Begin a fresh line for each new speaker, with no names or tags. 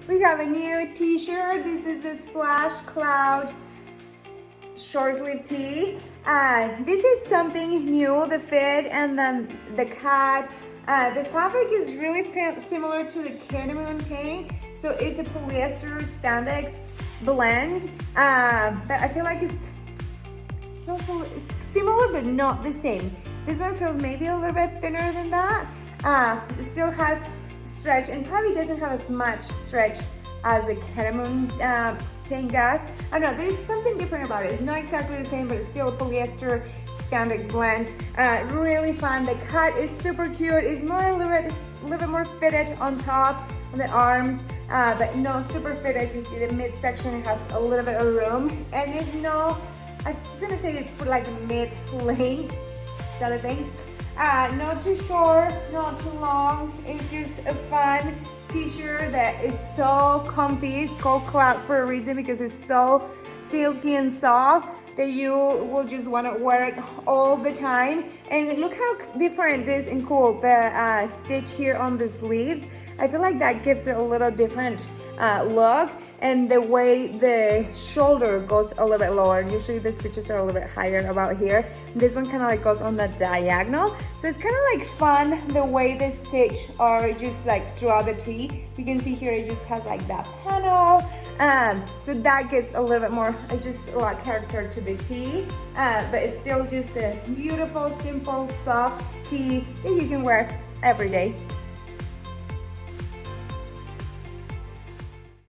We have a new t-shirt. This is the Splash Cloud short sleeve tee. This is something new, the fit and then the cut. The fabric is really similar to the Ketamine tank. So it's a polyester spandex blend. But I feel like it's similar but not the same. This one feels maybe a little bit thinner than that. It still has stretch and probably doesn't have as much stretch as the Ketamine tank does. I don't know, there's something different about it. It's not exactly the same, but it's still a polyester spandex blend. Really fun. The cut is super cute. It's a little bit more fitted on top, on the arms, but no, super fitted. You see the midsection has a little bit of room, and it's no, I'm gonna say it's for like mid-length. Is that a thing? Not too short, not too long. It's just a fun t-shirt that is so comfy. It's called Cloud for a reason because it's so silky and soft that you will just want to wear it all the time. And look how different it is and cool. The stitch here on the sleeves, I feel like that gives it a little different look, and the way the shoulder goes a little bit lower. Usually the stitches are a little bit higher about here. This one kind of like goes on the diagonal, so it's kind of like fun the way the stitch are just like throughout the tee. You can see here it just has like that panel, so that gives a little bit more just a lot character to the tee, but it's still just a beautiful, simple, soft tee that you can wear every day.